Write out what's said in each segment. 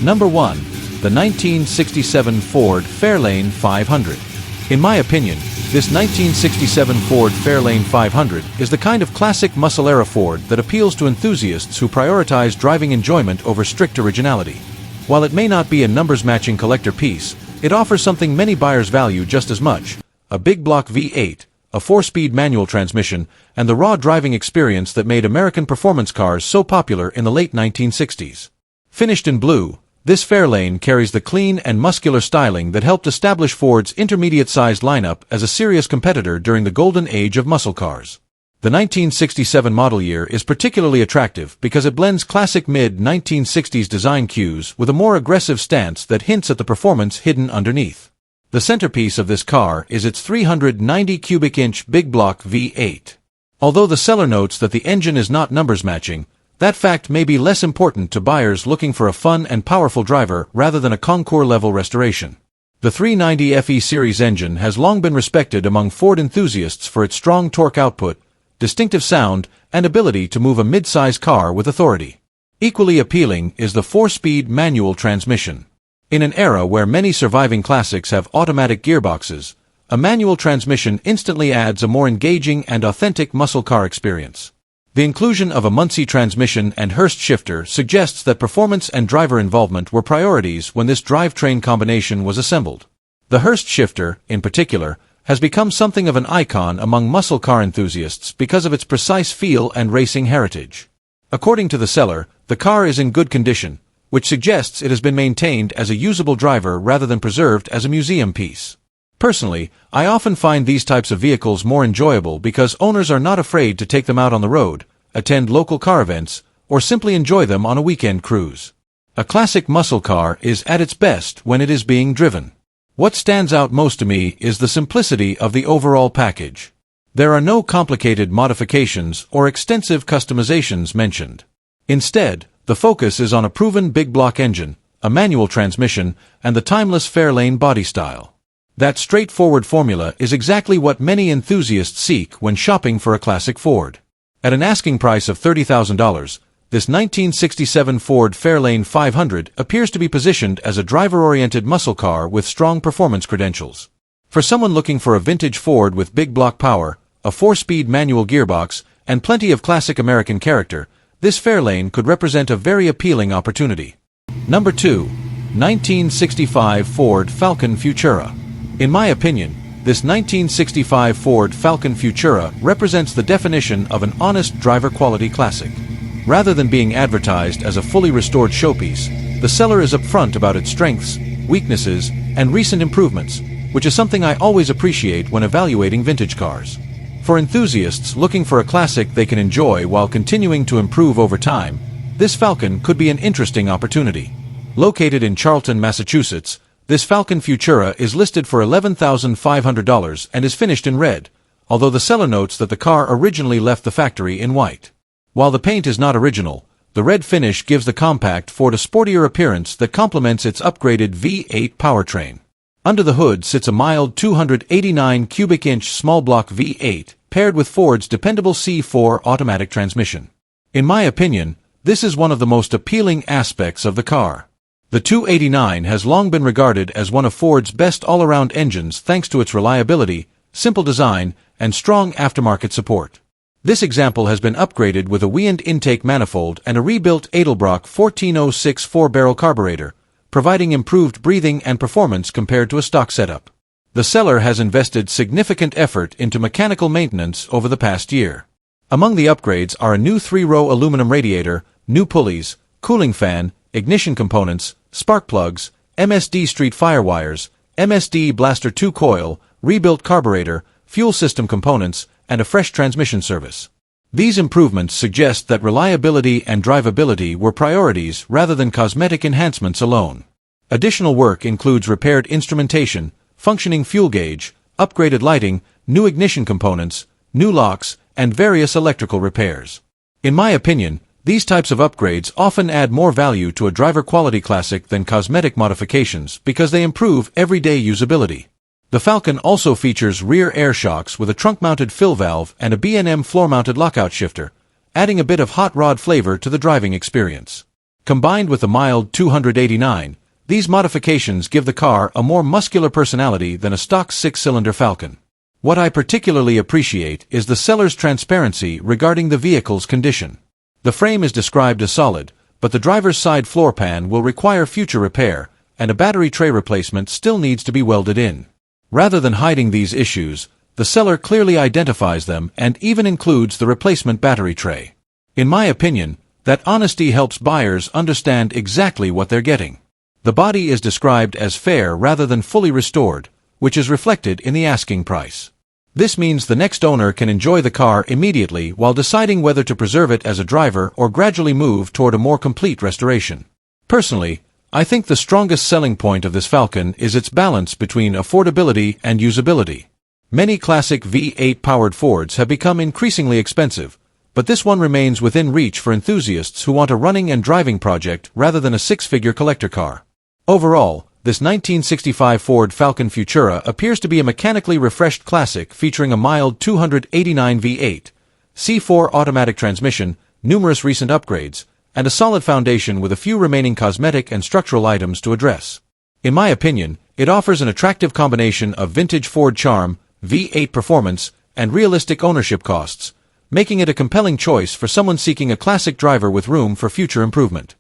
Number 1. The 1967 Ford Fairlane 500. In my opinion, this 1967 Ford Fairlane 500 is the kind of classic muscle-era Ford that appeals to enthusiasts who prioritize driving enjoyment over strict originality. While it may not be a numbers-matching collector piece, it offers something many buyers value just as much: a big block V8, a 4-speed manual transmission, and the raw driving experience that made American performance cars so popular in the late 1960s. Finished in blue, this Fairlane carries the clean and muscular styling that helped establish Ford's intermediate-sized lineup as a serious competitor during the golden age of muscle cars. The 1967 model year is particularly attractive because it blends classic mid-1960s design cues with a more aggressive stance that hints at the performance hidden underneath. The centerpiece of this car is its 390 cubic inch big block V8. Although the seller notes that the engine is not numbers matching, that fact may be less important to buyers looking for a fun and powerful driver rather than a concours-level restoration. The 390 FE series engine has long been respected among Ford enthusiasts for its strong torque output, distinctive sound, and ability to move a mid-size car with authority. Equally appealing is the 4-speed manual transmission. In an era where many surviving classics have automatic gearboxes, a manual transmission instantly adds a more engaging and authentic muscle car experience. The inclusion of a Muncie transmission and Hurst shifter suggests that performance and driver involvement were priorities when this drivetrain combination was assembled. The Hurst shifter, in particular, has become something of an icon among muscle car enthusiasts because of its precise feel and racing heritage. According to the seller, the car is in good condition, which suggests it has been maintained as a usable driver rather than preserved as a museum piece. Personally, I often find these types of vehicles more enjoyable because owners are not afraid to take them out on the road, attend local car events, or simply enjoy them on a weekend cruise. A classic muscle car is at its best when it is being driven. What stands out most to me is the simplicity of the overall package. There are no complicated modifications or extensive customizations mentioned. Instead, the focus is on a proven big block engine, a manual transmission, and the timeless Fairlane body style. That straightforward formula is exactly what many enthusiasts seek when shopping for a classic Ford. At an asking price of $30,000, this 1967 Ford Fairlane 500 appears to be positioned as a driver-oriented muscle car with strong performance credentials. For someone looking for a vintage Ford with big block power, a 4-speed manual gearbox, and plenty of classic American character, this Fairlane could represent a very appealing opportunity. Number 2. 1965 Ford Falcon Futura. In my opinion, this 1965 Ford Falcon Futura represents the definition of an honest driver-quality classic. Rather than being advertised as a fully restored showpiece, the seller is upfront about its strengths, weaknesses, and recent improvements, which is something I always appreciate when evaluating vintage cars. For enthusiasts looking for a classic they can enjoy while continuing to improve over time, this Falcon could be an interesting opportunity. Located in Charlton, Massachusetts, this Falcon Futura is listed for $11,500 and is finished in red, although the seller notes that the car originally left the factory in white. While the paint is not original, the red finish gives the compact Ford a sportier appearance that complements its upgraded V8 powertrain. Under the hood sits a mild 289 cubic inch small block V8, paired with Ford's dependable C4 automatic transmission. In my opinion, this is one of the most appealing aspects of the car. The 289 has long been regarded as one of Ford's best all-around engines thanks to its reliability, simple design, and strong aftermarket support. This example has been upgraded with a Wiend intake manifold and a rebuilt Edelbrock 1406 4-barrel carburetor, providing improved breathing and performance compared to a stock setup. The seller has invested significant effort into mechanical maintenance over the past year. Among the upgrades are a new 3-row aluminum radiator, new pulleys, cooling fan, ignition components, spark plugs, MSD street firewires, MSD blaster 2 coil, rebuilt carburetor, fuel system components, and a fresh transmission service. These improvements suggest that reliability and drivability were priorities rather than cosmetic enhancements alone. Additional work includes repaired instrumentation, functioning fuel gauge, upgraded lighting, new ignition components, new locks, and various electrical repairs. In my opinion, these types of upgrades often add more value to a driver-quality classic than cosmetic modifications because they improve everyday usability. The Falcon also features rear air shocks with a trunk-mounted fill valve and a B&M floor-mounted lockout shifter, adding a bit of hot rod flavor to the driving experience. Combined with the mild 289, these modifications give the car a more muscular personality than a stock six-cylinder Falcon. What I particularly appreciate is the seller's transparency regarding the vehicle's condition. The frame is described as solid, but the driver's side floor pan will require future repair, and a battery tray replacement still needs to be welded in. Rather than hiding these issues, the seller clearly identifies them and even includes the replacement battery tray. In my opinion, that honesty helps buyers understand exactly what they're getting. The body is described as fair rather than fully restored, which is reflected in the asking price. This means the next owner can enjoy the car immediately while deciding whether to preserve it as a driver or gradually move toward a more complete restoration. Personally, I think the strongest selling point of this Falcon is its balance between affordability and usability. Many classic V8-powered Fords have become increasingly expensive, but this one remains within reach for enthusiasts who want a running and driving project rather than a six-figure collector car. Overall, this 1965 Ford Falcon Futura appears to be a mechanically refreshed classic featuring a mild 289 V8, C4 automatic transmission, numerous recent upgrades, and a solid foundation with a few remaining cosmetic and structural items to address. In my opinion, it offers an attractive combination of vintage Ford charm, V8 performance, and realistic ownership costs, making it a compelling choice for someone seeking a classic driver with room for future improvement.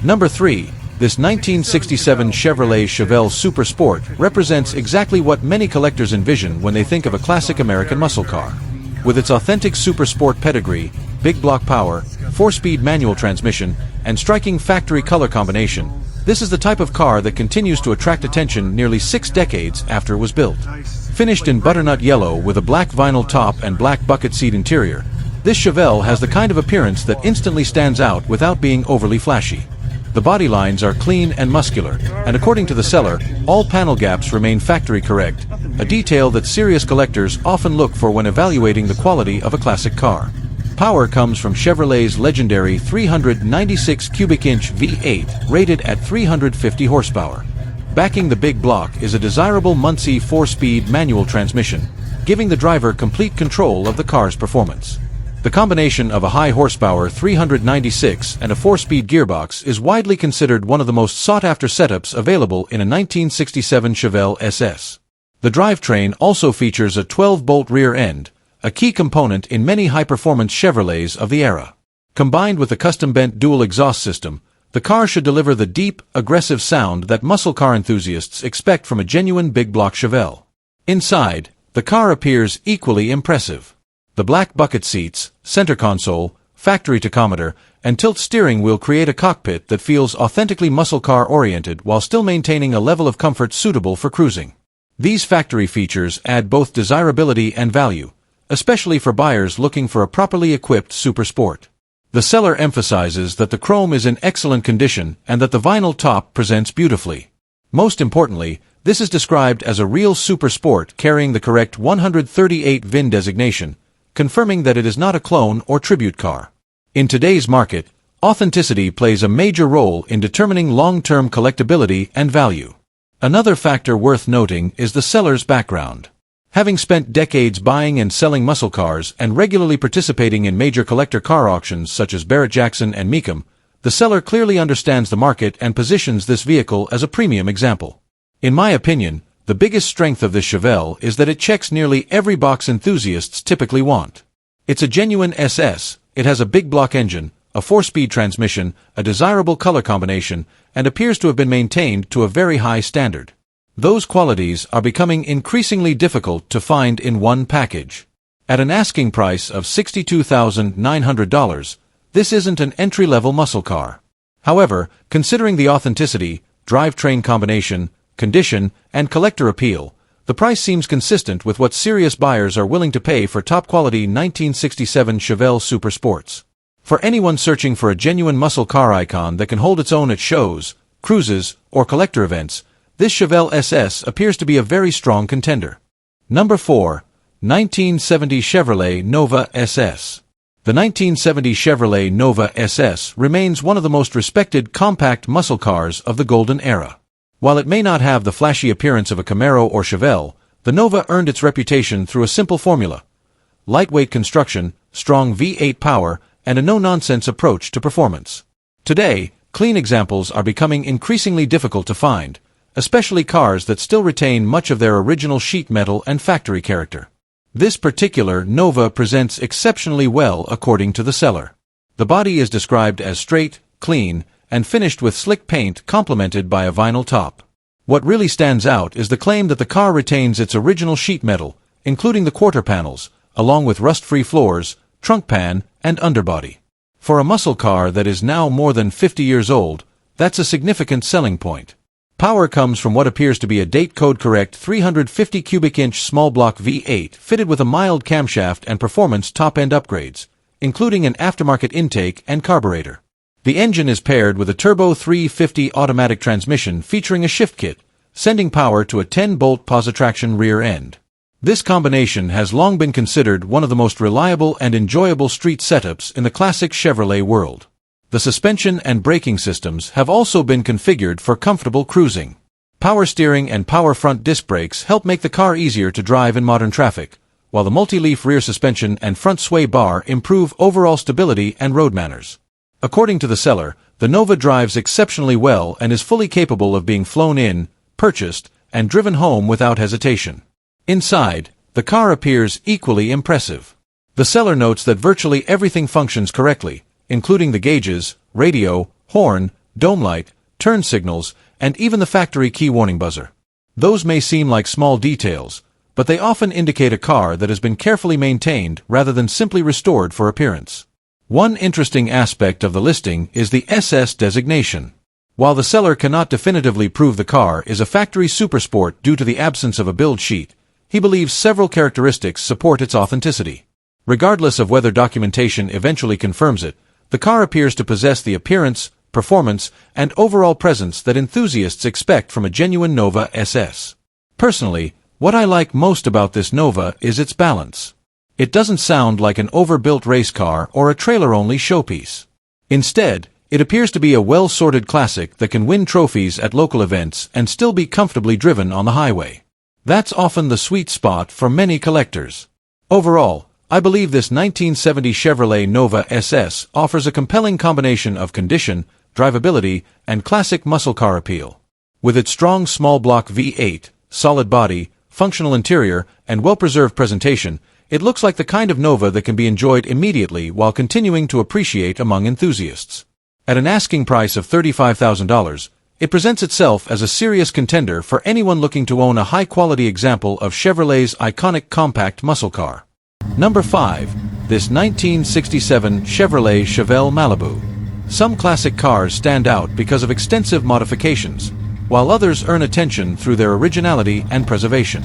Number 3. This 1967 Chevrolet Chevelle Super Sport represents exactly what many collectors envision when they think of a classic American muscle car. With its authentic Super Sport pedigree, big block power, 4-speed manual transmission, and striking factory color combination, this is the type of car that continues to attract attention nearly 6 decades after it was built. Finished in butternut yellow with a black vinyl top and black bucket seat interior, this Chevelle has the kind of appearance that instantly stands out without being overly flashy. The body lines are clean and muscular, and according to the seller, all panel gaps remain factory correct, a detail that serious collectors often look for when evaluating the quality of a classic car. Power comes from Chevrolet's legendary 396 cubic inch V8, rated at 350 horsepower. Backing the big block is a desirable Muncie 4-speed manual transmission, giving the driver complete control of the car's performance. The combination of a high horsepower 396 and a 4-speed gearbox is widely considered one of the most sought-after setups available in a 1967 Chevelle SS. The drivetrain also features a 12-bolt rear end, a key component in many high-performance Chevrolets of the era. Combined with a custom-bent dual exhaust system, the car should deliver the deep, aggressive sound that muscle car enthusiasts expect from a genuine big-block Chevelle. Inside, the car appears equally impressive. The black bucket seats, center console, factory tachometer, and tilt steering wheel create a cockpit that feels authentically muscle car-oriented while still maintaining a level of comfort suitable for cruising. These factory features add both desirability and value, especially for buyers looking for a properly equipped super sport. The seller emphasizes that the chrome is in excellent condition and that the vinyl top presents beautifully. Most importantly, this is described as a real super sport carrying the correct 138 VIN designation, confirming that it is not a clone or tribute car. In today's market, authenticity plays a major role in determining long-term collectability and value. Another factor worth noting is the seller's background. Having spent decades buying and selling muscle cars and regularly participating in major collector car auctions such as Barrett-Jackson and Mecum, the seller clearly understands the market and positions this vehicle as a premium example. In my opinion, the biggest strength of this Chevelle is that it checks nearly every box enthusiasts typically want. It's a genuine SS, it has a big block engine, a 4-speed transmission, a desirable color combination, and appears to have been maintained to a very high standard. Those qualities are becoming increasingly difficult to find in one package. At an asking price of $62,900, this isn't an entry-level muscle car. However, considering the authenticity, drivetrain combination, condition, and collector appeal, the price seems consistent with what serious buyers are willing to pay for top-quality 1967 Chevelle Super Sports. For anyone searching for a genuine muscle car icon that can hold its own at shows, cruises, or collector events, this Chevelle SS appears to be a very strong contender. Number 4. 1970 Chevrolet Nova SS. The 1970 Chevrolet Nova SS remains one of the most respected compact muscle cars of the golden era. While it may not have the flashy appearance of a Camaro or Chevelle, the Nova earned its reputation through a simple formula: lightweight construction, strong V8 power, and a no-nonsense approach to performance. Today, clean examples are becoming increasingly difficult to find, especially cars that still retain much of their original sheet metal and factory character. This particular Nova presents exceptionally well according to the seller. The body is described as straight, clean, and finished with slick paint complemented by a vinyl top. What really stands out is the claim that the car retains its original sheet metal, including the quarter panels, along with rust-free floors, trunk pan, and underbody. For a muscle car that is now more than 50 years old, that's a significant selling point. Power comes from what appears to be a date code correct 350 cubic inch small block V8 fitted with a mild camshaft and performance top-end upgrades, including an aftermarket intake and carburetor. The engine is paired with a turbo 350 automatic transmission featuring a shift kit, sending power to a 10-bolt positraction rear end. This combination has long been considered one of the most reliable and enjoyable street setups in the classic Chevrolet world. The suspension and braking systems have also been configured for comfortable cruising. Power steering and power front disc brakes help make the car easier to drive in modern traffic, while the multi-leaf rear suspension and front sway bar improve overall stability and road manners. According to the seller, the Nova drives exceptionally well and is fully capable of being flown in, purchased, and driven home without hesitation. Inside, the car appears equally impressive. The seller notes that virtually everything functions correctly, including the gauges, radio, horn, dome light, turn signals, and even the factory key warning buzzer. Those may seem like small details, but they often indicate a car that has been carefully maintained rather than simply restored for appearance. One interesting aspect of the listing is the SS designation. While the seller cannot definitively prove the car is a factory supersport due to the absence of a build sheet, he believes several characteristics support its authenticity. Regardless of whether documentation eventually confirms it, the car appears to possess the appearance, performance, and overall presence that enthusiasts expect from a genuine Nova SS. Personally, what I like most about this Nova is its balance. It doesn't sound like an overbuilt race car or a trailer-only showpiece. Instead, it appears to be a well-sorted classic that can win trophies at local events and still be comfortably driven on the highway. That's often the sweet spot for many collectors. Overall, I believe this 1970 Chevrolet Nova SS offers a compelling combination of condition, drivability, and classic muscle car appeal. With its strong small block V8, solid body, functional interior, and well-preserved presentation, it looks like the kind of Nova that can be enjoyed immediately while continuing to appreciate among enthusiasts. At an asking price of $35,000, it presents itself as a serious contender for anyone looking to own a high-quality example of Chevrolet's iconic compact muscle car. Number 5. This 1967 Chevrolet Chevelle Malibu. Some classic cars stand out because of extensive modifications, while others earn attention through their originality and preservation.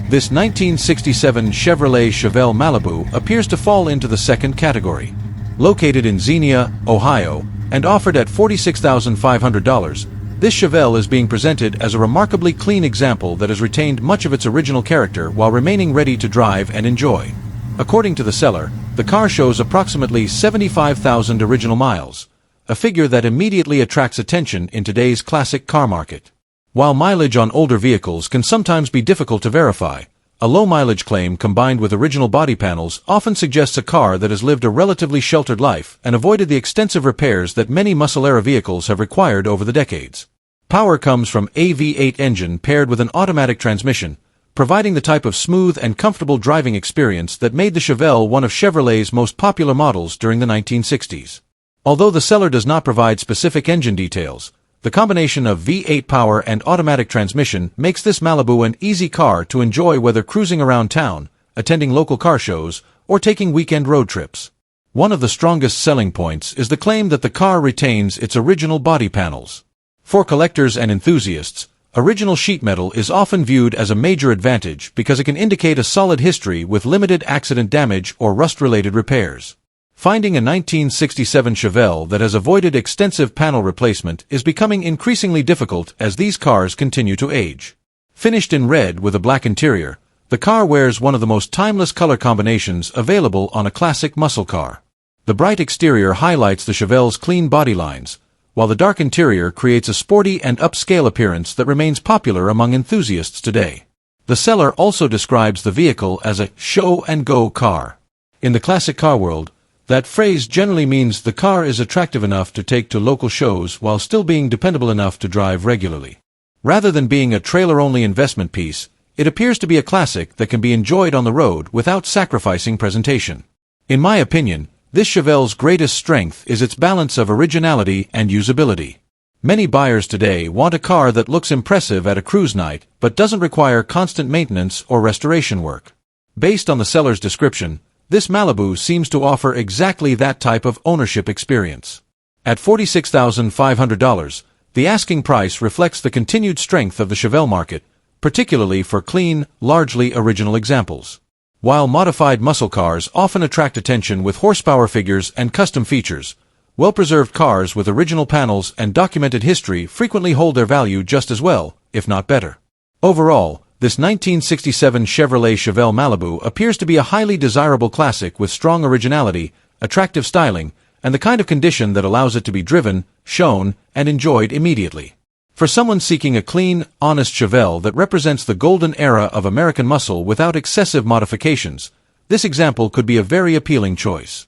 This 1967 Chevrolet Chevelle Malibu appears to fall into the second category. Located in Xenia, Ohio, and offered at $46,500, this Chevelle is being presented as a remarkably clean example that has retained much of its original character while remaining ready to drive and enjoy. According to the seller, the car shows approximately 75,000 original miles, a figure that immediately attracts attention in today's classic car market. While mileage on older vehicles can sometimes be difficult to verify, a low mileage claim combined with original body panels often suggests a car that has lived a relatively sheltered life and avoided the extensive repairs that many muscle-era vehicles have required over the decades. Power comes from a V8 engine paired with an automatic transmission, providing the type of smooth and comfortable driving experience that made the Chevelle one of Chevrolet's most popular models during the 1960s. Although the seller does not provide specific engine details, the combination of V8 power and automatic transmission makes this Malibu an easy car to enjoy whether cruising around town, attending local car shows, or taking weekend road trips. One of the strongest selling points is the claim that the car retains its original body panels. For collectors and enthusiasts, original sheet metal is often viewed as a major advantage because it can indicate a solid history with limited accident damage or rust-related repairs. Finding a 1967 Chevelle that has avoided extensive panel replacement is becoming increasingly difficult as these cars continue to age. Finished in red with a black interior, the car wears one of the most timeless color combinations available on a classic muscle car. The bright exterior highlights the Chevelle's clean body lines, while the dark interior creates a sporty and upscale appearance that remains popular among enthusiasts today. The seller also describes the vehicle as a show-and-go car. In the classic car world, That phrase generally means the car is attractive enough to take to local shows while still being dependable enough to drive regularly. Rather than being a trailer-only investment piece, it appears to be a classic that can be enjoyed on the road without sacrificing presentation. In my opinion, this chevelle's greatest strength is its balance of originality and usability. Many buyers today want a car that looks impressive at a cruise night but doesn't require constant maintenance or restoration work. Based on the seller's description, this Malibu seems to offer exactly that type of ownership experience. At $46,500, the asking price reflects the continued strength of the chevelle market, particularly for clean, largely original examples. While modified muscle cars often attract attention with horsepower figures and custom features, well-preserved cars with original panels and documented history frequently hold their value just as well, if not better. Overall, this 1967 Chevrolet Chevelle Malibu appears to be a highly desirable classic with strong originality, attractive styling, and the kind of condition that allows it to be driven, shown, and enjoyed immediately. For someone seeking a clean, honest Chevelle that represents the golden era of American muscle without excessive modifications, this example could be a very appealing choice.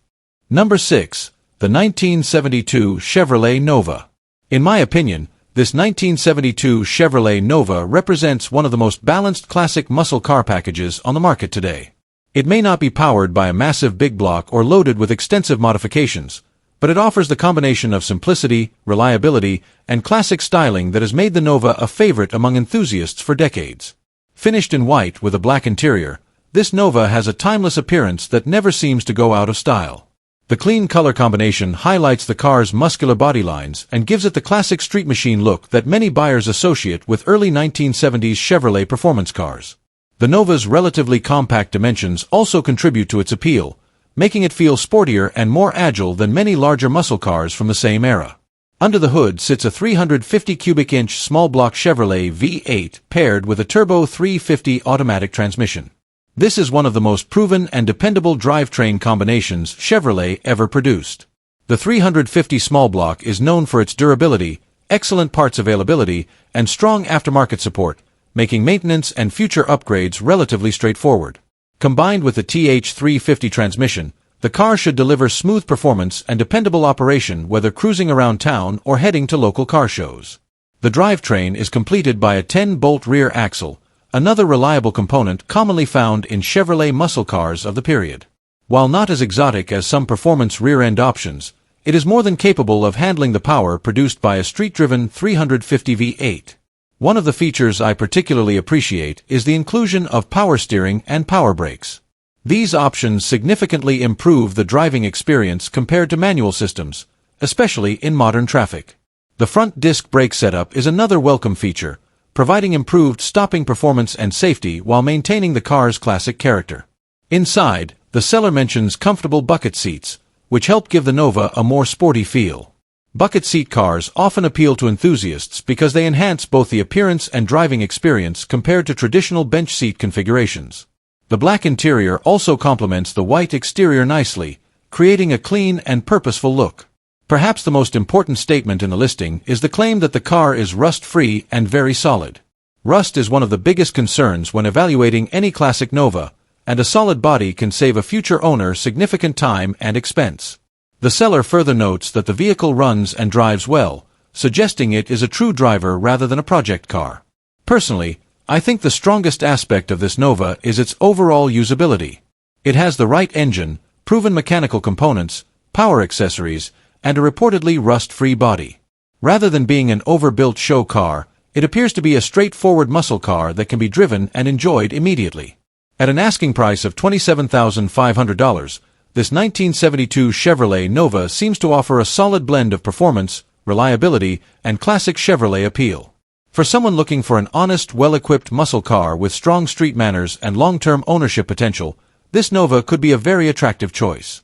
Number 6. The 1972 Chevrolet Nova. In my opinion, this 1972 Chevrolet Nova represents one of the most balanced classic muscle car packages on the market today. It may not be powered by a massive big block or loaded with extensive modifications, but it offers the combination of simplicity, reliability, and classic styling that has made the Nova a favorite among enthusiasts for decades. Finished in white with a black interior, this Nova has a timeless appearance that never seems to go out of style. The clean color combination highlights the car's muscular body lines and gives it the classic street machine look that many buyers associate with early 1970s Chevrolet performance cars. The Nova's relatively compact dimensions also contribute to its appeal, making it feel sportier and more agile than many larger muscle cars from the same era. Under the hood sits a 350 cubic inch small block Chevrolet V8 paired with a turbo 350 automatic transmission. This is one of the most proven and dependable drivetrain combinations Chevrolet ever produced. The 350 small block is known for its durability, excellent parts availability, and strong aftermarket support, making maintenance and future upgrades relatively straightforward. Combined with the TH350 transmission, the car should deliver smooth performance and dependable operation whether cruising around town or heading to local car shows. The drivetrain is completed by a 10-bolt rear axle, another reliable component commonly found in Chevrolet muscle cars of the period. While not as exotic as some performance rear-end options, it is more than capable of handling the power produced by a street-driven 350 V8. One of the features I particularly appreciate is the inclusion of power steering and power brakes. These options significantly improve the driving experience compared to manual systems, especially in modern traffic. The front disc brake setup is another welcome feature, providing improved stopping performance and safety while maintaining the car's classic character. Inside, the seller mentions comfortable bucket seats, which help give the Nova a more sporty feel. Bucket seat cars often appeal to enthusiasts because they enhance both the appearance and driving experience compared to traditional bench seat configurations. The black interior also complements the white exterior nicely, creating a clean and purposeful look. Perhaps the most important statement in the listing is the claim that the car is rust-free and very solid. Rust is one of the biggest concerns when evaluating any classic Nova, and a solid body can save a future owner significant time and expense. The seller further notes that the vehicle runs and drives well, suggesting it is a true driver rather than a project car. Personally, I think the strongest aspect of this Nova is its overall usability. It has the right engine, proven mechanical components, power accessories, and a reportedly rust-free body. Rather than being an overbuilt show car, it appears to be a straightforward muscle car that can be driven and enjoyed immediately. At an asking price of $27,500, this 1972 Chevrolet Nova seems to offer a solid blend of performance, reliability, and classic Chevrolet appeal. For someone looking for an honest, well-equipped muscle car with strong street manners and long-term ownership potential, this Nova could be a very attractive choice.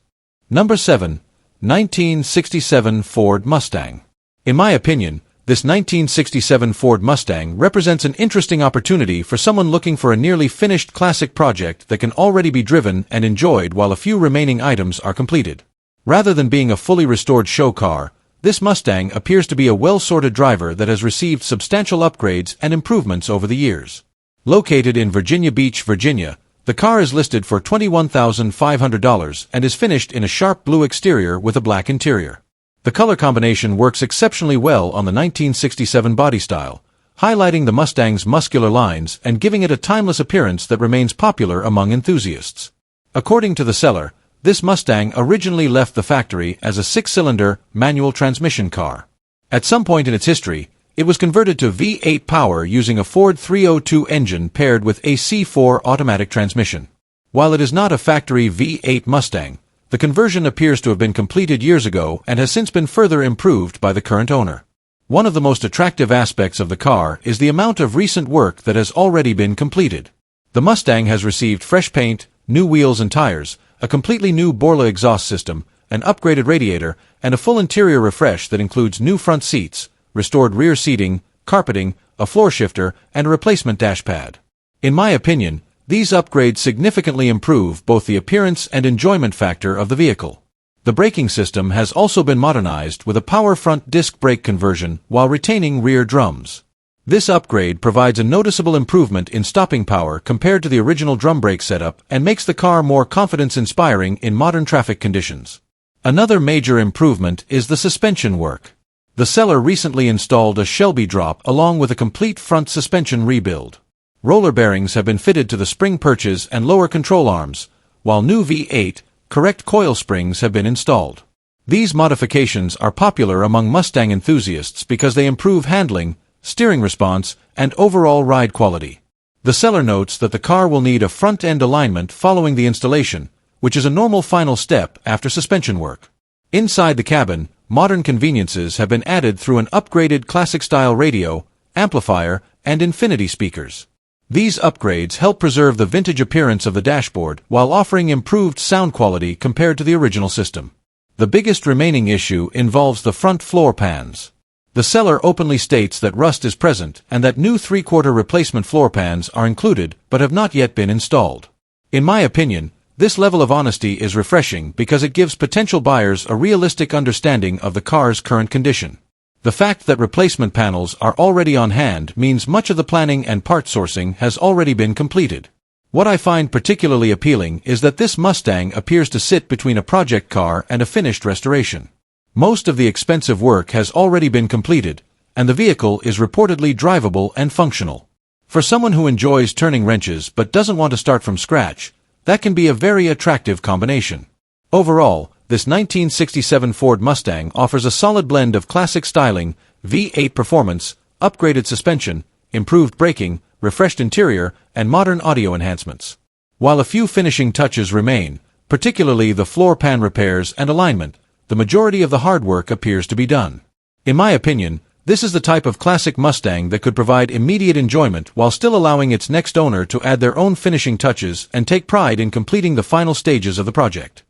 Number 7. 1967 Ford Mustang. In my opinion, this 1967 Ford Mustang represents an interesting opportunity for someone looking for a nearly finished classic project that can already be driven and enjoyed while a few remaining items are completed. Rather than being a fully restored show car, this Mustang appears to be a well-sorted driver that has received substantial upgrades and improvements over the years. Located in Virginia Beach, Virginia, The car is listed for $21,500 and is finished in a sharp blue exterior with a black interior. The color combination works exceptionally well on the 1967 body style, highlighting the Mustang's muscular lines and giving it a timeless appearance that remains popular among enthusiasts. According to the seller, this Mustang originally left the factory as a six-cylinder, manual transmission car. At some point in its history, it was converted to V8 power using a Ford 302 engine paired with a C4 automatic transmission. While it is not a factory V8 Mustang, the conversion appears to have been completed years ago and has since been further improved by the current owner. One of the most attractive aspects of the car is the amount of recent work that has already been completed. The Mustang has received fresh paint, new wheels and tires, a completely new Borla exhaust system, an upgraded radiator, and a full interior refresh that includes new front seats, restored rear seating, carpeting, a floor shifter, and a replacement dash pad. In my opinion, these upgrades significantly improve both the appearance and enjoyment factor of the vehicle. The braking system has also been modernized with a power front disc brake conversion while retaining rear drums. This upgrade provides a noticeable improvement in stopping power compared to the original drum brake setup and makes the car more confidence-inspiring in modern traffic conditions. Another major improvement is the suspension work. The seller recently installed a Shelby drop along with a complete front suspension rebuild. Roller bearings have been fitted to the spring perches and lower control arms, while new V8, correct coil springs have been installed. These modifications are popular among Mustang enthusiasts because they improve handling, steering response, and overall ride quality. The seller notes that the car will need a front-end alignment following the installation, which is a normal final step after suspension work. Inside the cabin, modern conveniences have been added through an upgraded classic-style radio, amplifier, and infinity speakers. These upgrades help preserve the vintage appearance of the dashboard while offering improved sound quality compared to the original system. The biggest remaining issue involves the front floor pans. The seller openly states that rust is present and that new 3/4 replacement floor pans are included but have not yet been installed. In my opinion, this level of honesty is refreshing because it gives potential buyers a realistic understanding of the car's current condition. The fact that replacement panels are already on hand means much of the planning and part sourcing has already been completed. What I find particularly appealing is that this Mustang appears to sit between a project car and a finished restoration. Most of the expensive work has already been completed, and the vehicle is reportedly drivable and functional. For someone who enjoys turning wrenches but doesn't want to start from scratch, that can be a very attractive combination. Overall, this 1967 Ford Mustang offers a solid blend of classic styling, V8 performance, upgraded suspension, improved braking, refreshed interior, and modern audio enhancements. While a few finishing touches remain, particularly the floor pan repairs and alignment, the majority of the hard work appears to be done. In my opinion, this is the type of classic Mustang that could provide immediate enjoyment while still allowing its next owner to add their own finishing touches and take pride in completing the final stages of the project.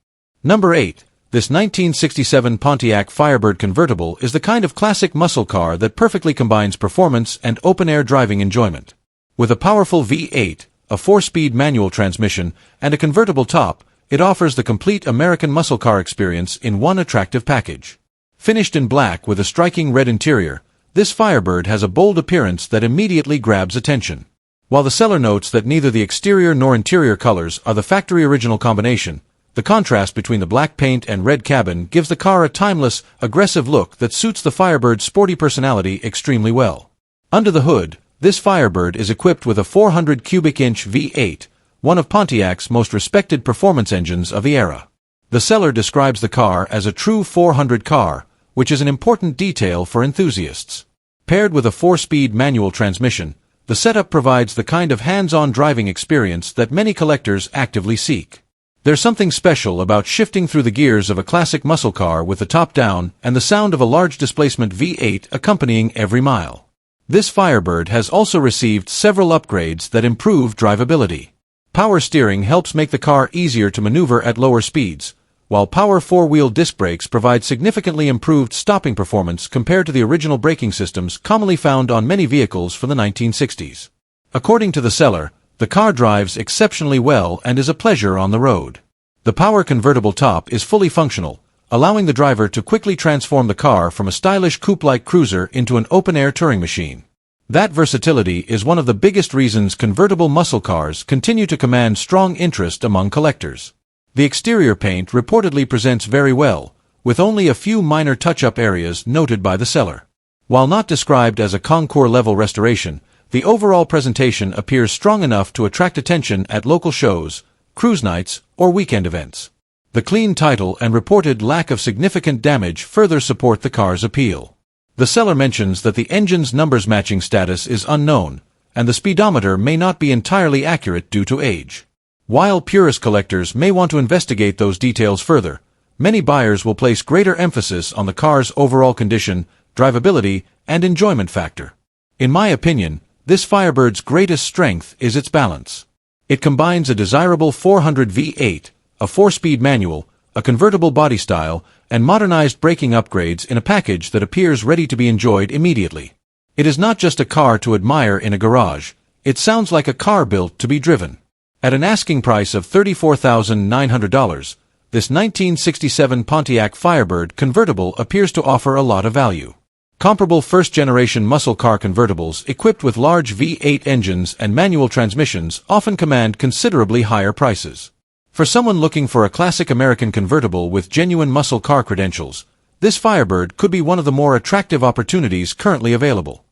Number 8. This 1967 Pontiac Firebird convertible is the kind of classic muscle car that perfectly combines performance and open-air driving enjoyment. With a powerful V8, a 4-speed manual transmission, and a convertible top, it offers the complete American muscle car experience in one attractive package. Finished in black with a striking red interior, this Firebird has a bold appearance that immediately grabs attention. While the seller notes that neither the exterior nor interior colors are the factory original combination, the contrast between the black paint and red cabin gives the car a timeless, aggressive look that suits the Firebird's sporty personality extremely well. Under the hood, this Firebird is equipped with a 400 cubic inch V8, one of Pontiac's most respected performance engines of the era. The seller describes the car as a true 400 car, which is an important detail for enthusiasts. Paired with a 4-speed manual transmission, the setup provides the kind of hands-on driving experience that many collectors actively seek. There's something special about shifting through the gears of a classic muscle car with the top down and the sound of a large displacement V8 accompanying every mile. This Firebird has also received several upgrades that improve drivability. Power steering helps make the car easier to maneuver at lower speeds, while power 4-wheel disc brakes provide significantly improved stopping performance compared to the original braking systems commonly found on many vehicles from the 1960s. According to the seller, the car drives exceptionally well and is a pleasure on the road. The power convertible top is fully functional, allowing the driver to quickly transform the car from a stylish coupe-like cruiser into an open-air touring machine. That versatility is one of the biggest reasons convertible muscle cars continue to command strong interest among collectors. The exterior paint reportedly presents very well, with only a few minor touch-up areas noted by the seller. While not described as a concours-level restoration, the overall presentation appears strong enough to attract attention at local shows, cruise nights, or weekend events. The clean title and reported lack of significant damage further support the car's appeal. The seller mentions that the engine's numbers matching status is unknown, and the speedometer may not be entirely accurate due to age. While purist collectors may want to investigate those details further, many buyers will place greater emphasis on the car's overall condition, drivability, and enjoyment factor. In my opinion, this Firebird's greatest strength is its balance. It combines a desirable 400 V8, a 4-speed manual, a convertible body style, and modernized braking upgrades in a package that appears ready to be enjoyed immediately. It is not just a car to admire in a garage, it sounds like a car built to be driven. At an asking price of $34,900, this 1967 Pontiac Firebird convertible appears to offer a lot of value. Comparable first-generation muscle car convertibles equipped with large V8 engines and manual transmissions often command considerably higher prices. For someone looking for a classic American convertible with genuine muscle car credentials, this Firebird could be one of the more attractive opportunities currently available.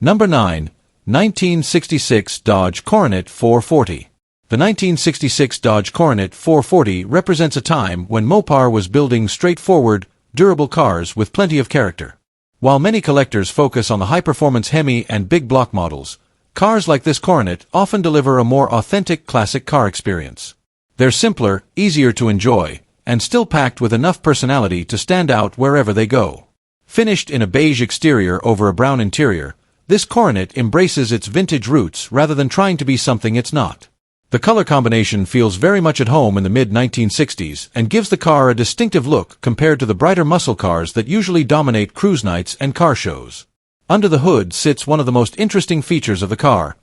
Number 9. 1966 Dodge Coronet 440. The 1966 Dodge Coronet 440 represents a time when Mopar was building straightforward, durable cars with plenty of character. While many collectors focus on the high-performance Hemi and big block models, cars like this Coronet often deliver a more authentic classic car experience. They're simpler, easier to enjoy, and still packed with enough personality to stand out wherever they go. Finished in a beige exterior over a brown interior, this Coronet embraces its vintage roots rather than trying to be something it's not. The color combination feels very much at home in the mid-1960s and gives the car a distinctive look compared to the brighter muscle cars that usually dominate cruise nights and car shows. Under the hood sits one of the most interesting features of the car,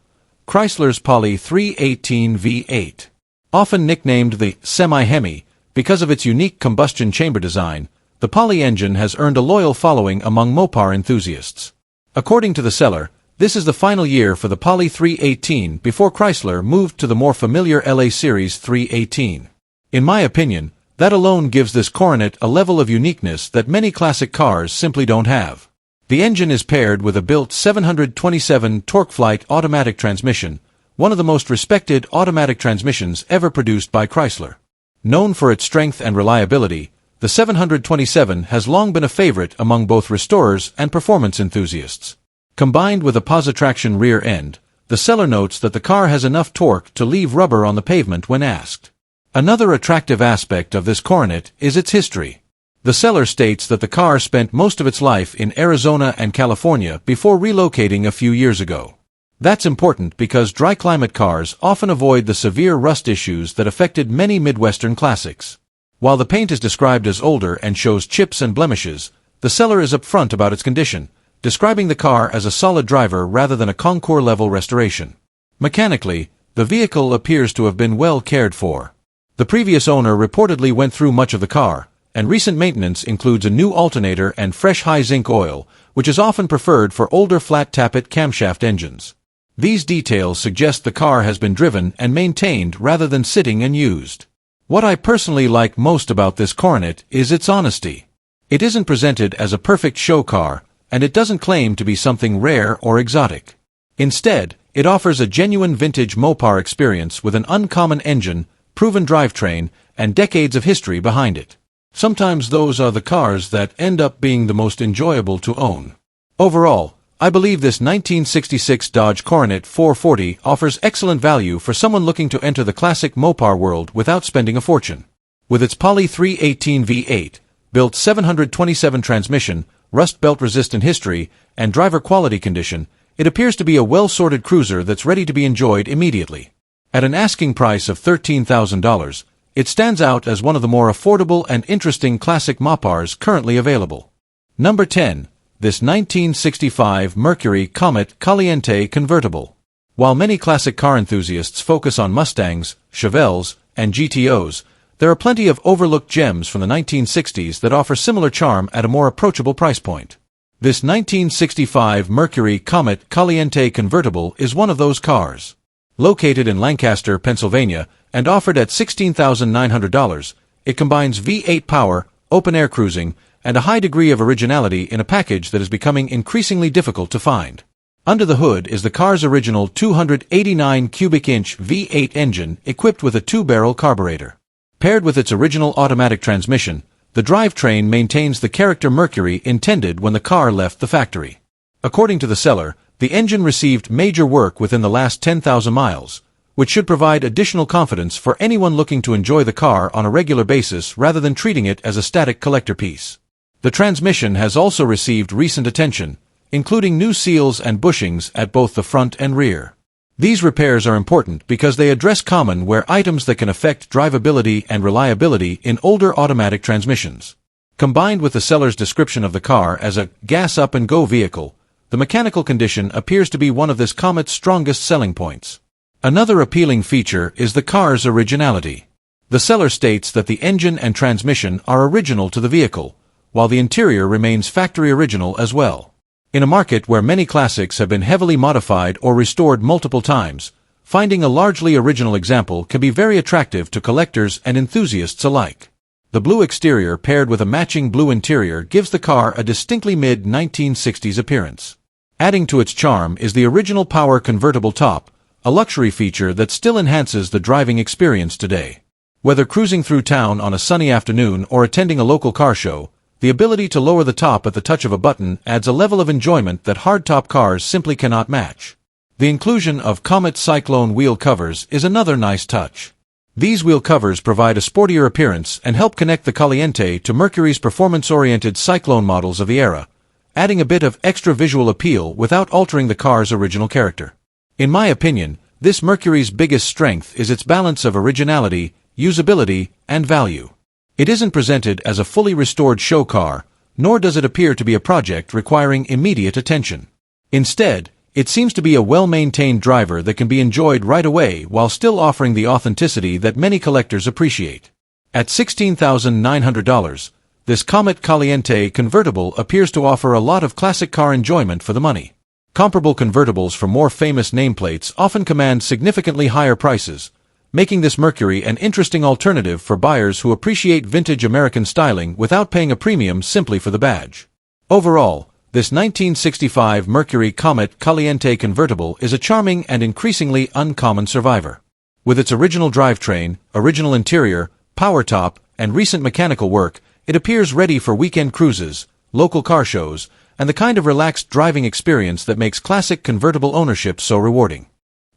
Chrysler's Poly 318 V8. Often nicknamed the semi-Hemi because of its unique combustion chamber design, the Poly engine has earned a loyal following among Mopar enthusiasts. According to the seller, this is the final year for the Poly 318 before Chrysler moved to the more familiar LA Series 318. In my opinion, that alone gives this Coronet a level of uniqueness that many classic cars simply don't have. The engine is paired with a built 727 TorqueFlite automatic transmission, one of the most respected automatic transmissions ever produced by Chrysler. Known for its strength and reliability, the 727 has long been a favorite among both restorers and performance enthusiasts. Combined with a positraction rear end, the seller notes that the car has enough torque to leave rubber on the pavement when asked. Another attractive aspect of this Coronet is its history. The seller states that the car spent most of its life in Arizona and California before relocating a few years ago. That's important because dry climate cars often avoid the severe rust issues that affected many Midwestern classics. While the paint is described as older and shows chips and blemishes, the seller is upfront about its condition, describing the car as a solid driver rather than a concours-level restoration. Mechanically, the vehicle appears to have been well cared for. The previous owner reportedly went through much of the car, and recent maintenance includes a new alternator and fresh high-zinc oil, which is often preferred for older flat-tappet camshaft engines. These details suggest the car has been driven and maintained rather than sitting and used. What I personally like most about this Coronet is its honesty. It isn't presented as a perfect show car, and it doesn't claim to be something rare or exotic. Instead, it offers a genuine vintage Mopar experience with an uncommon engine, proven drivetrain, and decades of history behind it. Sometimes those are the cars that end up being the most enjoyable to own. Overall, I believe this 1966 Dodge Coronet 440 offers excellent value for someone looking to enter the classic Mopar world without spending a fortune. With its Poly 318 V8, built 727 transmission, rust belt resistant history, and driver quality condition, it appears to be a well-sorted cruiser that's ready to be enjoyed immediately. At an asking price of $13,000, it stands out as one of the more affordable and interesting classic Mopars currently available. Number 10. This 1965 Mercury Comet Caliente convertible. While many classic car enthusiasts focus on Mustangs, Chevelles, and GTOs, there are plenty of overlooked gems from the 1960s that offer similar charm at a more approachable price point. This 1965 Mercury Comet Caliente convertible is one of those cars. Located in Lancaster, Pennsylvania, and offered at $16,900, it combines V8 power, open-air cruising, and a high degree of originality in a package that is becoming increasingly difficult to find. Under the hood is the car's original 289 cubic inch V8 engine equipped with a 2-barrel carburetor. Paired with its original automatic transmission, the drivetrain maintains the character Mercury intended when the car left the factory. According to the seller, the engine received major work within the last 10,000 miles, which should provide additional confidence for anyone looking to enjoy the car on a regular basis rather than treating it as a static collector piece. The transmission has also received recent attention, including new seals and bushings at both the front and rear. These repairs are important because they address common wear items that can affect drivability and reliability in older automatic transmissions. Combined with the seller's description of the car as a gas-up-and-go vehicle, the mechanical condition appears to be one of this Comet's strongest selling points. Another appealing feature is the car's originality. The seller states that the engine and transmission are original to the vehicle, while the interior remains factory original as well. In a market where many classics have been heavily modified or restored multiple times, finding a largely original example can be very attractive to collectors and enthusiasts alike. The blue exterior paired with a matching blue interior gives the car a distinctly mid-1960s appearance. Adding to its charm is the original power convertible top, a luxury feature that still enhances the driving experience today. Whether cruising through town on a sunny afternoon or attending a local car show, the ability to lower the top at the touch of a button adds a level of enjoyment that hardtop cars simply cannot match. The inclusion of Comet Cyclone wheel covers is another nice touch. These wheel covers provide a sportier appearance and help connect the Caliente to Mercury's performance-oriented Cyclone models of the era, adding a bit of extra visual appeal without altering the car's original character. In my opinion, this Mercury's biggest strength is its balance of originality, usability, and value. It isn't presented as a fully restored show car, nor does it appear to be a project requiring immediate attention. Instead, it seems to be a well-maintained driver that can be enjoyed right away while still offering the authenticity that many collectors appreciate. At $16,900, this Comet Caliente convertible appears to offer a lot of classic car enjoyment for the money. Comparable convertibles from more famous nameplates often command significantly higher prices, making this Mercury an interesting alternative for buyers who appreciate vintage American styling without paying a premium simply for the badge. Overall, this 1965 Mercury Comet Caliente convertible is a charming and increasingly uncommon survivor. With its original drivetrain, original interior, power top, and recent mechanical work, it appears ready for weekend cruises, local car shows, and the kind of relaxed driving experience that makes classic convertible ownership so rewarding.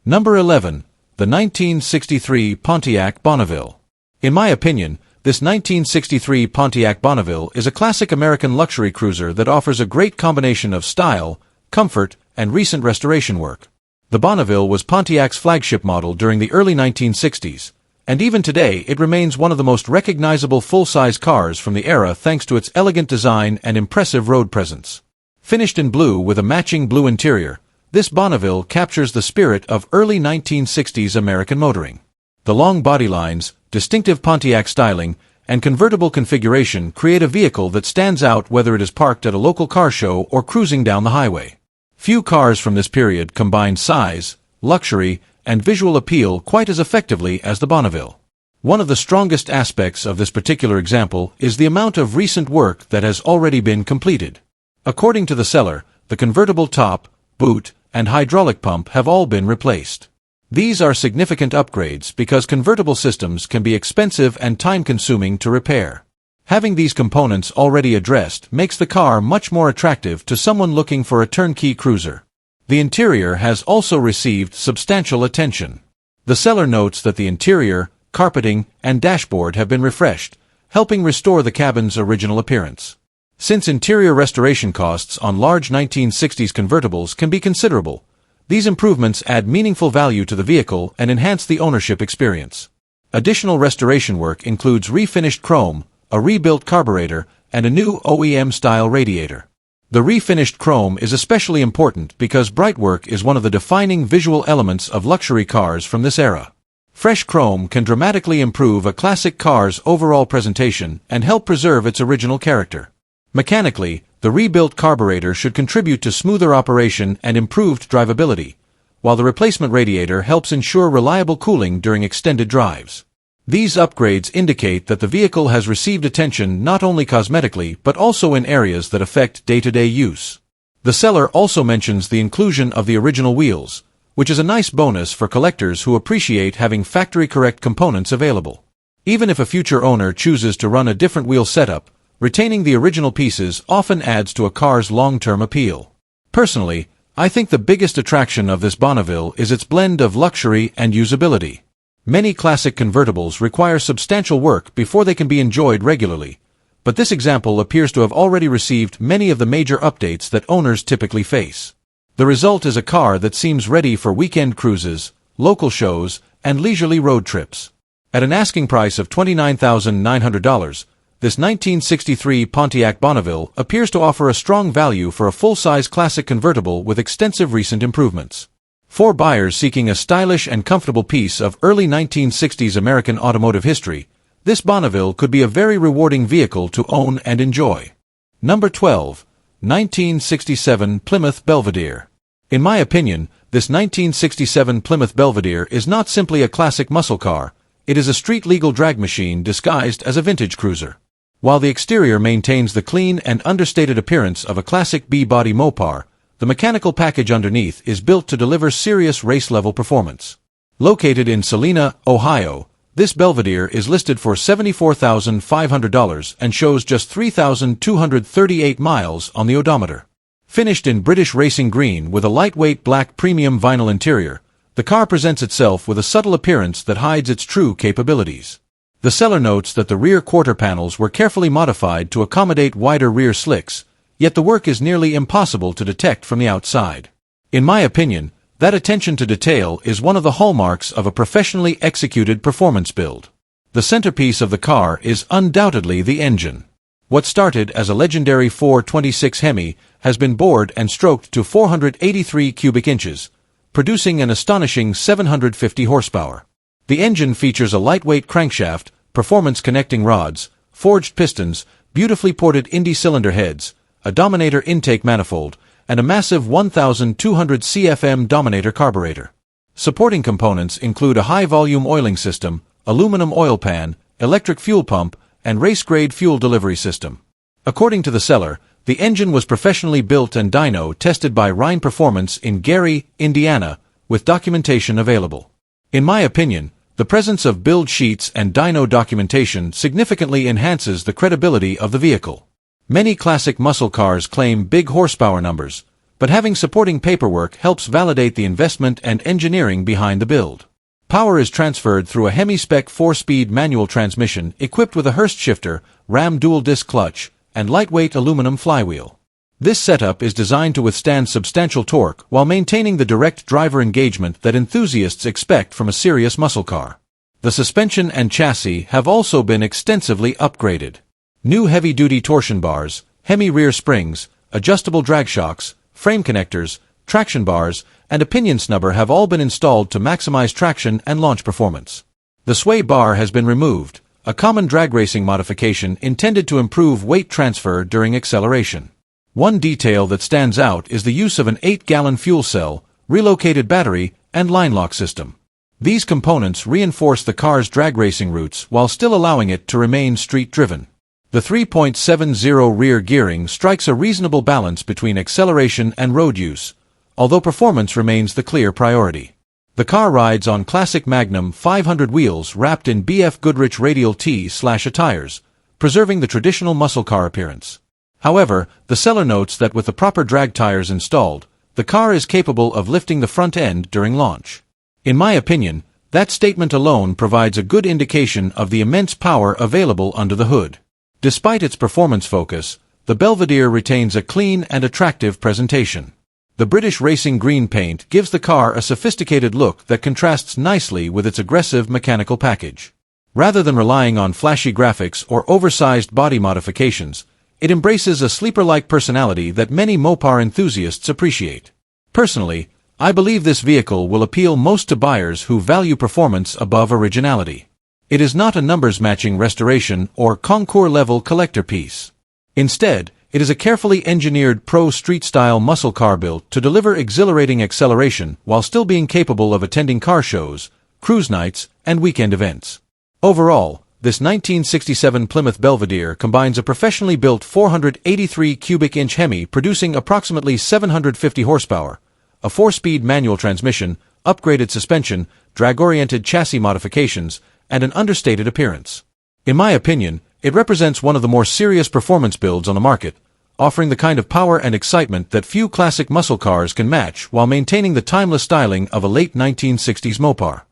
Number 11. The 1963 Pontiac Bonneville. In my opinion, this 1963 Pontiac Bonneville is a classic American luxury cruiser that offers a great combination of style, comfort, and recent restoration work. The Bonneville was Pontiac's flagship model during the early 1960s, and even today it remains one of the most recognizable full-size cars from the era thanks to its elegant design and impressive road presence. Finished in blue with a matching blue interior, this Bonneville captures the spirit of early 1960s American motoring. The long body lines, distinctive Pontiac styling, and convertible configuration create a vehicle that stands out whether it is parked at a local car show or cruising down the highway. Few cars from this period combine size, luxury, and visual appeal quite as effectively as the Bonneville. One of the strongest aspects of this particular example is the amount of recent work that has already been completed. According to the seller, the convertible top, boot, and hydraulic pump have all been replaced. These are significant upgrades because convertible systems can be expensive and time-consuming to repair. Having these components already addressed makes the car much more attractive to someone looking for a turnkey cruiser. The interior has also received substantial attention. The seller notes that the interior, carpeting, and dashboard have been refreshed, helping restore the cabin's original appearance. Since interior restoration costs on large 1960s convertibles can be considerable, these improvements add meaningful value to the vehicle and enhance the ownership experience. Additional restoration work includes refinished chrome, a rebuilt carburetor, and a new OEM-style radiator. The refinished chrome is especially important because bright work is one of the defining visual elements of luxury cars from this era. Fresh chrome can dramatically improve a classic car's overall presentation and help preserve its original character. Mechanically, The rebuilt carburetor should contribute to smoother operation and improved drivability, while the replacement radiator helps ensure reliable cooling during extended drives. These upgrades indicate that the vehicle has received attention not only cosmetically but also in areas that affect day-to-day use. The seller also mentions the inclusion of the original wheels, which is a nice bonus for collectors who appreciate having factory-correct components available. Even if a future owner chooses to run a different wheel setup, retaining the original pieces often adds to a car's long-term appeal. Personally, I think the biggest attraction of this Bonneville is its blend of luxury and usability. Many classic convertibles require substantial work before they can be enjoyed regularly, but this example appears to have already received many of the major updates that owners typically face. The result is a car that seems ready for weekend cruises, local shows, and leisurely road trips. At an asking price of $29,900, this 1963 Pontiac Bonneville appears to offer a strong value for a full-size classic convertible with extensive recent improvements. For buyers seeking a stylish and comfortable piece of early 1960s American automotive history, this Bonneville could be a very rewarding vehicle to own and enjoy. Number 12. 1967 Plymouth Belvedere. In my opinion, this 1967 Plymouth Belvedere is not simply a classic muscle car, it is a street-legal drag machine disguised as a vintage cruiser. While the exterior maintains the clean and understated appearance of a classic B-body Mopar, the mechanical package underneath is built to deliver serious race-level performance. Located in Celina, Ohio, this Belvedere is listed for $74,500 and shows just 3,238 miles on the odometer. Finished in British racing green with a lightweight black premium vinyl interior, the car presents itself with a subtle appearance that hides its true capabilities. The seller notes that the rear quarter panels were carefully modified to accommodate wider rear slicks, yet the work is nearly impossible to detect from the outside. In my opinion, that attention to detail is one of the hallmarks of a professionally executed performance build. The centerpiece of the car is undoubtedly the engine. What started as a legendary 426 Hemi has been bored and stroked to 483 cubic inches, producing an astonishing 750 horsepower. The engine features a lightweight crankshaft, performance connecting rods, forged pistons, beautifully ported Indy cylinder heads, a Dominator intake manifold, and a massive 1,200 CFM Dominator carburetor. Supporting components include a high-volume oiling system, aluminum oil pan, electric fuel pump, and race-grade fuel delivery system. According to the seller, the engine was professionally built and dyno tested by Rhine Performance in Gary, Indiana, with documentation available. In my opinion, the presence of build sheets and dyno documentation significantly enhances the credibility of the vehicle. Many classic muscle cars claim big horsepower numbers, but having supporting paperwork helps validate the investment and engineering behind the build. Power is transferred through a Hemi-spec 4-speed manual transmission equipped with a Hurst shifter, Ram dual-disc clutch, and lightweight aluminum flywheel. This setup is designed to withstand substantial torque while maintaining the direct driver engagement that enthusiasts expect from a serious muscle car. The suspension and chassis have also been extensively upgraded. New heavy-duty torsion bars, Hemi rear springs, adjustable drag shocks, frame connectors, traction bars, and a pinion snubber have all been installed to maximize traction and launch performance. The sway bar has been removed, a common drag racing modification intended to improve weight transfer during acceleration. One detail that stands out is the use of an 8-gallon fuel cell, relocated battery, and line lock system. These components reinforce the car's drag racing roots while still allowing it to remain street-driven. The 3.70 rear gearing strikes a reasonable balance between acceleration and road use, although performance remains the clear priority. The car rides on classic Magnum 500 wheels wrapped in BF Goodrich radial T/A tires, preserving the traditional muscle car appearance. However, the seller notes that with the proper drag tires installed, the car is capable of lifting the front end during launch. In my opinion, that statement alone provides a good indication of the immense power available under the hood. Despite its performance focus, the Belvedere retains a clean and attractive presentation. The British racing green paint gives the car a sophisticated look that contrasts nicely with its aggressive mechanical package. Rather than relying on flashy graphics or oversized body modifications, it embraces a sleeper-like personality that many Mopar enthusiasts appreciate. Personally, I believe this vehicle will appeal most to buyers who value performance above originality. It is not a numbers-matching restoration or concours-level collector piece. Instead, It is a carefully engineered pro-street-style muscle car built to deliver exhilarating acceleration while still being capable of attending car shows, cruise nights, and weekend events. Overall, this 1967 Plymouth Belvedere combines a professionally built 483 cubic inch Hemi producing approximately 750 horsepower, a 4-speed manual transmission, upgraded suspension, drag-oriented chassis modifications, and an understated appearance. In my opinion, it represents one of the more serious performance builds on the market, offering the kind of power and excitement that few classic muscle cars can match while maintaining the timeless styling of a late 1960s Mopar.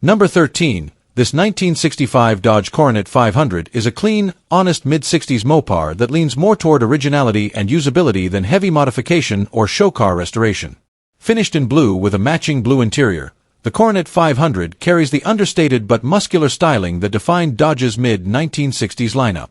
Number 13. This 1965 Dodge Coronet 500 is a clean, honest mid-60s Mopar that leans more toward originality and usability than heavy modification or show car restoration. Finished in blue with a matching blue interior, the Coronet 500 carries the understated but muscular styling that defined Dodge's mid-1960s lineup.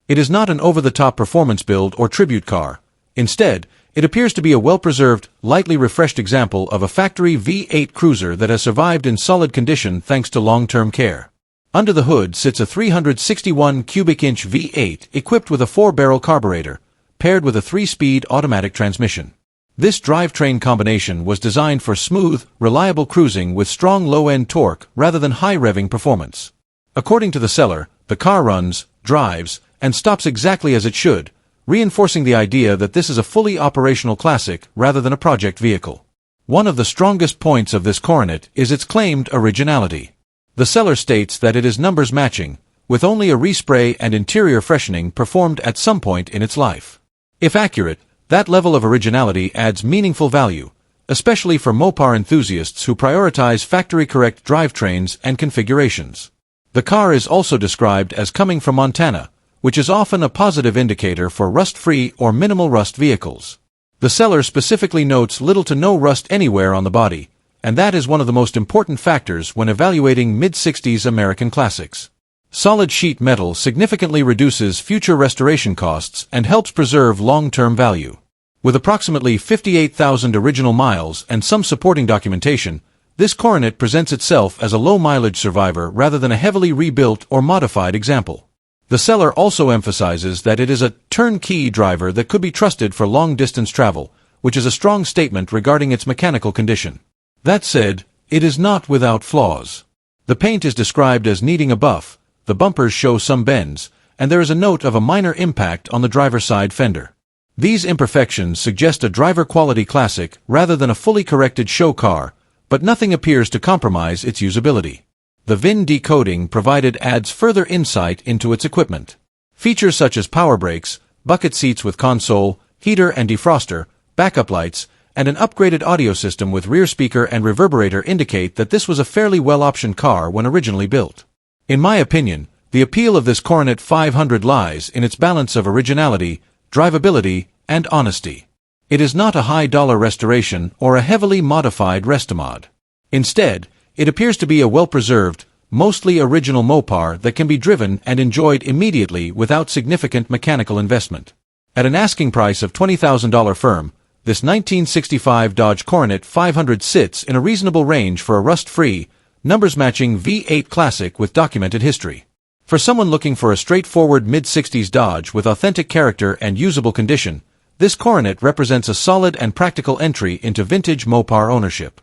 It is not an over-the-top performance build or tribute car. Instead, it appears to be a well-preserved, lightly refreshed example of a factory V8 cruiser that has survived in solid condition thanks to long-term care. Under the hood sits a 361 cubic inch V8 equipped with a 4-barrel carburetor, paired with a 3-speed automatic transmission. This drivetrain combination was designed for smooth, reliable cruising with strong low-end torque rather than high-revving performance. According to the seller, the car runs, drives, and stops exactly as it should, reinforcing the idea that this is a fully operational classic rather than a project vehicle. One of the strongest points of this Coronet is its claimed originality. The seller states that it is numbers matching, with only a respray and interior freshening performed at some point in its life. If accurate, that level of originality adds meaningful value, especially for Mopar enthusiasts who prioritize factory-correct drivetrains and configurations. The car is also described as coming from Montana, which is often a positive indicator for rust-free or minimal rust vehicles. The seller specifically notes little to no rust anywhere on the body, and that is one of the most important factors when evaluating mid-60s American classics. Solid sheet metal significantly reduces future restoration costs and helps preserve long-term value. With approximately 58,000 original miles and some supporting documentation, this Coronet presents itself as a low-mileage survivor rather than a heavily rebuilt or modified example. The seller also emphasizes that it is a turnkey driver that could be trusted for long-distance travel, which is a strong statement regarding its mechanical condition. That said, it is not without flaws. The paint is described as needing a buff, the bumpers show some bends, and there is a note of a minor impact on the driver's side fender. These imperfections suggest a driver-quality classic rather than a fully corrected show car, but nothing appears to compromise its usability. The VIN decoding provided adds further insight into its equipment. Features such as power brakes, bucket seats with console, heater and defroster, backup lights, and an upgraded audio system with rear speaker and reverberator indicate that this was a fairly well-optioned car when originally built. In my opinion, the appeal of this Coronet 500 lies in its balance of originality, drivability, and honesty. It is not a high-dollar restoration or a heavily modified restomod. Instead, it appears to be a well-preserved, mostly original Mopar that can be driven and enjoyed immediately without significant mechanical investment. At an asking price of $20,000 firm, this 1965 Dodge Coronet 500 sits in a reasonable range for a rust-free, numbers-matching V8 classic with documented history. For someone looking for a straightforward mid-60s Dodge with authentic character and usable condition, this Coronet represents a solid and practical entry into vintage Mopar ownership.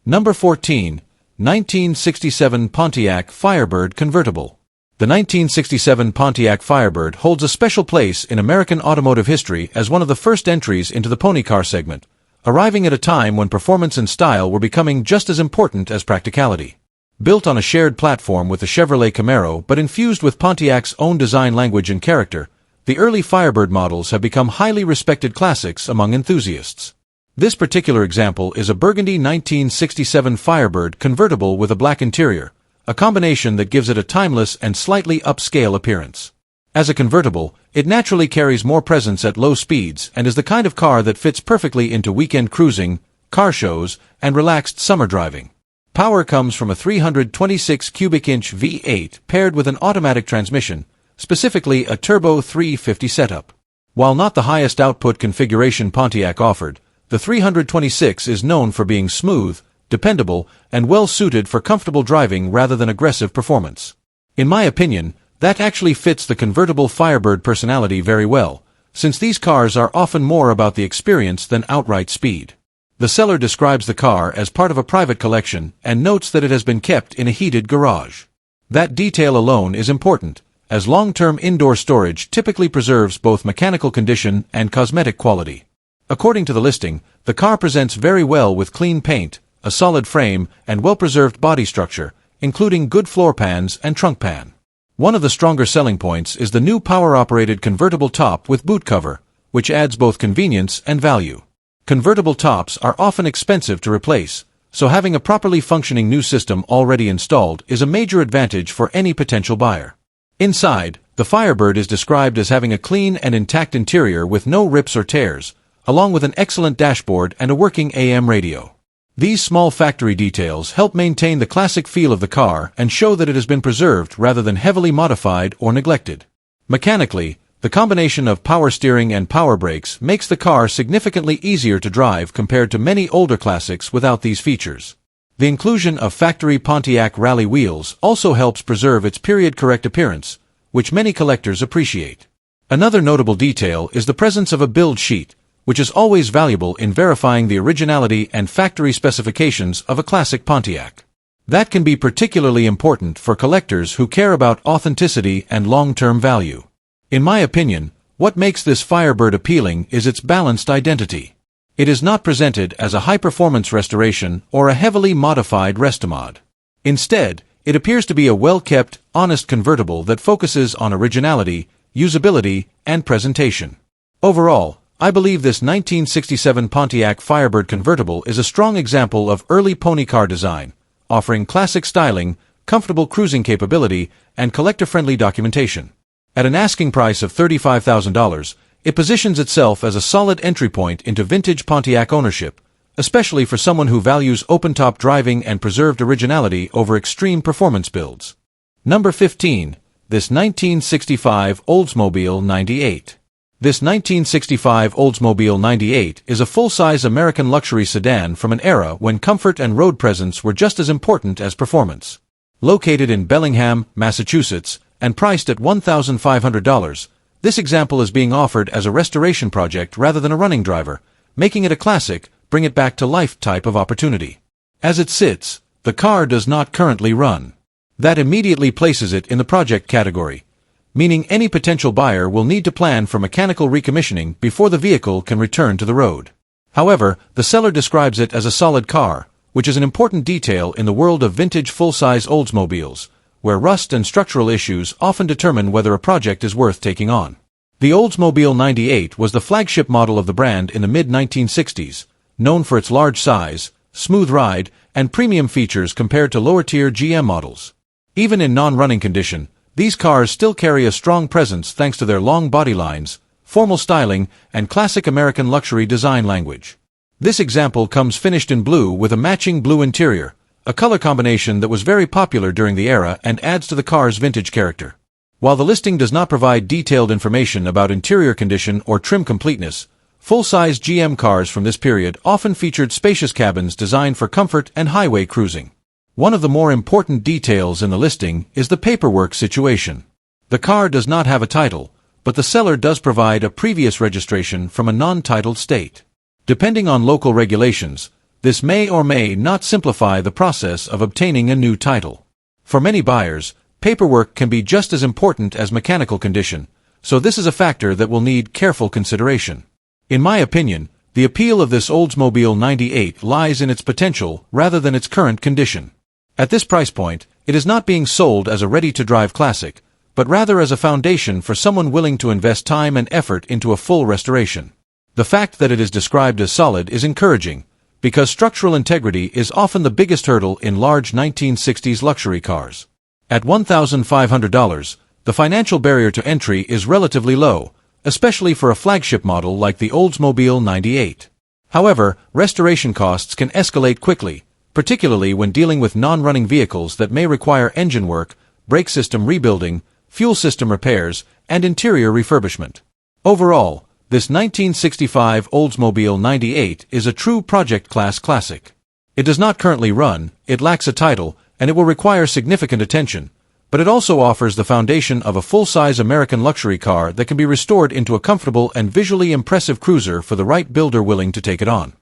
Number 14. 1967 Pontiac Firebird Convertible. The 1967 Pontiac Firebird holds a special place in American automotive history as one of the first entries into the pony car segment, arriving at a time when performance and style were becoming just as important as practicality. Built on a shared platform with the Chevrolet Camaro but infused with Pontiac's own design language and character, the early Firebird models have become highly respected classics among enthusiasts. This particular example is a burgundy 1967 Firebird convertible with a black interior, a combination that gives it a timeless and slightly upscale appearance. As a convertible, it naturally carries more presence at low speeds and is the kind of car that fits perfectly into weekend cruising, car shows, and relaxed summer driving. Power comes from a 326 cubic inch V8 paired with an automatic transmission, specifically a turbo 350 setup. While not the highest output configuration Pontiac offered, the 326 is known for being smooth, dependable, and well-suited for comfortable driving rather than aggressive performance. In my opinion, that actually fits the convertible Firebird personality very well, since these cars are often more about the experience than outright speed. The seller describes the car as part of a private collection and notes that it has been kept in a heated garage. That detail alone is important, as long-term indoor storage typically preserves both mechanical condition and cosmetic quality. According to the listing, the car presents very well with clean paint, a solid frame, and well-preserved body structure, including good floor pans and trunk pan. One of the stronger selling points is the new power-operated convertible top with boot cover, which adds both convenience and value. Convertible tops are often expensive to replace, so having a properly functioning new system already installed is a major advantage for any potential buyer. Inside, the Firebird is described as having a clean and intact interior with no rips or tears, along with an excellent dashboard and a working AM radio. These small factory details help maintain the classic feel of the car and show that it has been preserved rather than heavily modified or neglected. Mechanically, the combination of power steering and power brakes makes the car significantly easier to drive compared to many older classics without these features. The inclusion of factory Pontiac rally wheels also helps preserve its period-correct appearance, which many collectors appreciate. Another notable detail is the presence of a build sheet, which is always valuable in verifying the originality and factory specifications of a classic Pontiac. That can be particularly important for collectors who care about authenticity and long-term value. In my opinion, what makes this Firebird appealing is its balanced identity. It is not presented as a high-performance restoration or a heavily modified restomod. Instead, it appears to be a well-kept, honest convertible that focuses on originality, usability, and presentation. Overall, I believe this 1967 Pontiac Firebird convertible is a strong example of early pony car design, offering classic styling, comfortable cruising capability, and collector-friendly documentation. At an asking price of $35,000, it positions itself as a solid entry point into vintage Pontiac ownership, especially for someone who values open-top driving and preserved originality over extreme performance builds. Number 15. This 1965 Oldsmobile 98. This 1965 Oldsmobile 98 is a full-size American luxury sedan from an era when comfort and road presence were just as important as performance. Located in Bellingham, Massachusetts, and priced at $1,500, this example is being offered as a restoration project rather than a running driver, making it a classic, bring-it-back-to-life type of opportunity. As it sits, the car does not currently run. That immediately places it in the project category, meaning any potential buyer will need to plan for mechanical recommissioning before the vehicle can return to the road. However, the seller describes it as a solid car, which is an important detail in the world of vintage full-size Oldsmobiles, where rust and structural issues often determine whether a project is worth taking on. The Oldsmobile 98 was the flagship model of the brand in the mid-1960s, known for its large size, smooth ride, and premium features compared to lower-tier GM models. Even in non-running condition, these cars still carry a strong presence thanks to their long body lines, formal styling, and classic American luxury design language. This example comes finished in blue with a matching blue interior, a color combination that was very popular during the era and adds to the car's vintage character. While the listing does not provide detailed information about interior condition or trim completeness, full-size GM cars from this period often featured spacious cabins designed for comfort and highway cruising. One of the more important details in the listing is the paperwork situation. The car does not have a title, but the seller does provide a previous registration from a non-titled state. Depending on local regulations, this may or may not simplify the process of obtaining a new title. For many buyers, paperwork can be just as important as mechanical condition, so this is a factor that will need careful consideration. In my opinion, the appeal of this Oldsmobile 98 lies in its potential rather than its current condition. At this price point, it is not being sold as a ready-to-drive classic, but rather as a foundation for someone willing to invest time and effort into a full restoration. The fact that it is described as solid is encouraging, because structural integrity is often the biggest hurdle in large 1960s luxury cars. At $1,500, the financial barrier to entry is relatively low, especially for a flagship model like the Oldsmobile 98. However, restoration costs can escalate quickly, particularly when dealing with non-running vehicles that may require engine work, brake system rebuilding, fuel system repairs, and interior refurbishment. Overall, this 1965 Oldsmobile 98 is a true project-class classic. It does not currently run, it lacks a title, and it will require significant attention, but it also offers the foundation of a full-size American luxury car that can be restored into a comfortable and visually impressive cruiser for the right builder willing to take it on.